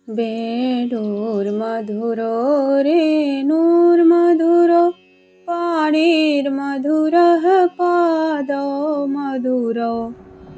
वेणुर्मधुरो रेणुर्मधुरो पाणिर्मधुरः पादौ मधुरौ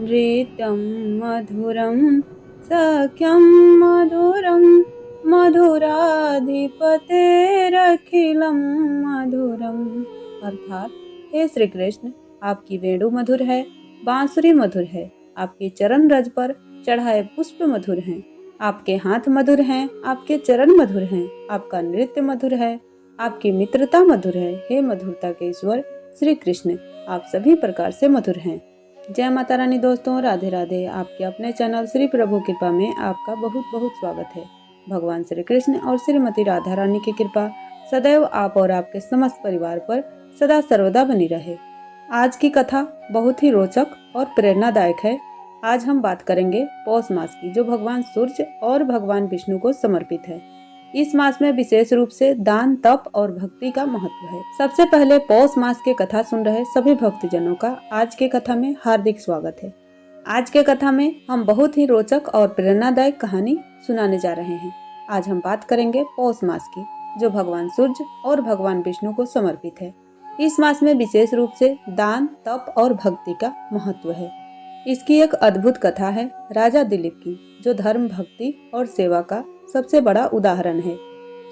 नृत्यं मधुरं सख्यं मधुरं मधुराधिपतेरखिलं मधुरम। अर्थात हे श्री कृष्ण, आपकी वेणु मधुर है, बांसुरी मधुर है, आपके चरण रज पर चढ़ाए पुष्प मधुर हैं, आपके हाथ मधुर हैं, आपके चरण मधुर हैं, आपका नृत्य मधुर है, आपकी मित्रता मधुर है। हे मधुरता के ईश्वर श्री कृष्ण, आप सभी प्रकार से मधुर हैं। जय माता रानी। दोस्तों, राधे राधे। आपके अपने चैनल श्री प्रभु कृपा में आपका बहुत बहुत स्वागत है। भगवान श्री कृष्ण और श्रीमती राधा रानी की कृपा सदैव आप और आपके समस्त परिवार पर सदा सर्वदा बनी रहे। आज की कथा बहुत ही रोचक और प्रेरणादायक है। आज हम बात करेंगे पौष मास की, जो भगवान सूर्य और भगवान विष्णु को समर्पित है। इस मास में विशेष रूप से दान, तप और भक्ति का महत्व है। सबसे पहले पौष मास के कथा सुन रहे सभी भक्तजनों का आज के कथा में हार्दिक स्वागत है। आज के कथा में हम बहुत ही रोचक और प्रेरणादायक कहानी सुनाने जा रहे हैं। आज हम बात करेंगे पौष मास की, जो भगवान सूर्य और भगवान विष्णु को समर्पित है। इस मास में विशेष रूप से दान, तप और भक्ति का महत्व है। इसकी एक अद्भुत कथा है राजा दिलीप की, जो धर्म, भक्ति और सेवा का सबसे बड़ा उदाहरण है।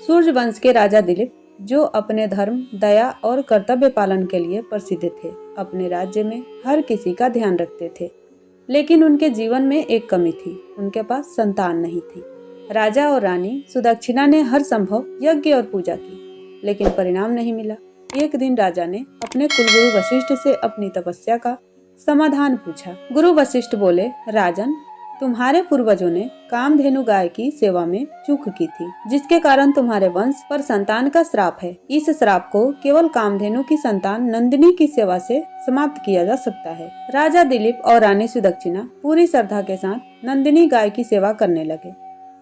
सूर्य वंश के राजा दिलीप, जो अपने धर्म, दया और कर्तव्य पालन के लिए प्रसिद्ध थे, अपने राज्य में हर किसी का ध्यान रखते थे। लेकिन उनके जीवन में एक कमी थी, उनके पास संतान नहीं थी। राजा और रानी सुदक्षिणा ने हर संभव यज्ञ और पूजा की, लेकिन परिणाम नहीं मिला। एक दिन राजा ने अपने कुलगुरु वशिष्ठ से अपनी तपस्या का समाधान पूछा। गुरु वशिष्ठ बोले, राजन, तुम्हारे पूर्वजों ने कामधेनु गाय की सेवा में चूक की थी, जिसके कारण तुम्हारे वंश पर संतान का श्राप है। इस श्राप को केवल कामधेनु की संतान नंदिनी की सेवा से समाप्त किया जा सकता है। राजा दिलीप और रानी सुदक्षिणा पूरी श्रद्धा के साथ नंदिनी गाय की सेवा करने लगे।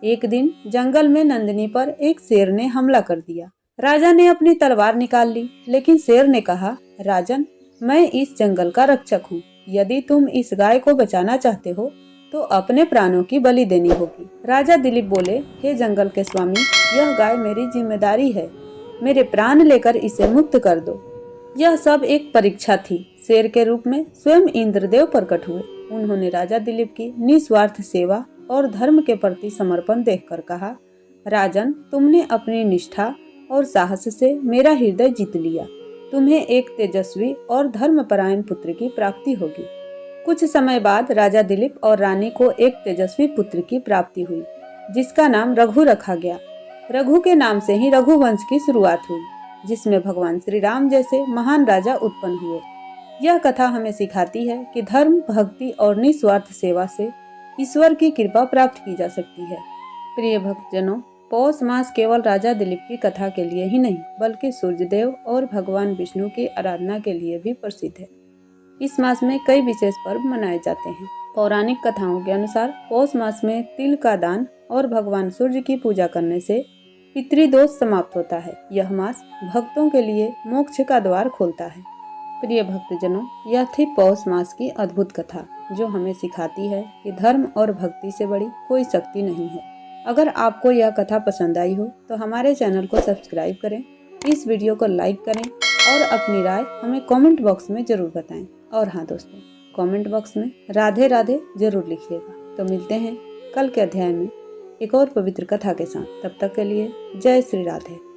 एक दिन जंगल में नंदिनी पर एक शेर ने हमला कर दिया। राजा ने अपनी तलवार निकाल ली, लेकिन शेर ने कहा, राजन, मैं इस जंगल का रक्षक हूँ। यदि तुम इस गाय को बचाना चाहते हो तो अपने प्राणों की बलि देनी होगी। राजा दिलीप बोले, हे जंगल के स्वामी, यह गाय मेरी जिम्मेदारी है। मेरे प्राण लेकर इसे मुक्त कर दो। यह सब एक परीक्षा थी। शेर के रूप में स्वयं इंद्रदेव प्रकट हुए। उन्होंने राजा दिलीप की निस्वार्थ सेवा और धर्म के प्रति समर्पण देखकर कहा, राजन, तुमने अपनी निष्ठा और साहस से मेरा हृदय जीत लिया। तुम्हें एक तेजस्वी और धर्मपरायण पुत्र की प्राप्ति होगी। कुछ समय बाद राजा दिलीप और रानी को एक तेजस्वी पुत्र की प्राप्ति हुई, जिसका नाम रघु रखा गया। रघु के नाम से ही रघुवंश की शुरुआत हुई, जिसमें भगवान श्री राम जैसे महान राजा उत्पन्न हुए। यह कथा हमें सिखाती है कि धर्म, भक्ति और निस्वार्थ सेवा से ईश्वर की कृपा प्राप्त की जा सकती है। प्रिय भक्तजनों, पौष मास केवल राजा दिलीप की कथा के लिए ही नहीं, बल्कि सूर्यदेव और भगवान विष्णु की आराधना के लिए भी प्रसिद्ध है। इस मास में कई विशेष पर्व मनाए जाते हैं। पौराणिक कथाओं के अनुसार पौष मास में तिल का दान और भगवान सूर्य की पूजा करने से पितृदोष समाप्त होता है। यह मास भक्तों के लिए मोक्ष का द्वार खोलता है। प्रिय भक्तजनों, यह थी पौष मास की अद्भुत कथा, जो हमें सिखाती है कि धर्म और भक्ति से बड़ी कोई शक्ति नहीं है। अगर आपको यह कथा पसंद आई हो तो हमारे चैनल को सब्सक्राइब करें, इस वीडियो को लाइक करें और अपनी राय हमें कमेंट बॉक्स में जरूर बताएं। और हाँ दोस्तों, कमेंट बॉक्स में राधे राधे जरूर लिखिएगा। तो मिलते हैं कल के अध्याय में एक और पवित्र कथा के साथ। तब तक के लिए जय श्री राधे।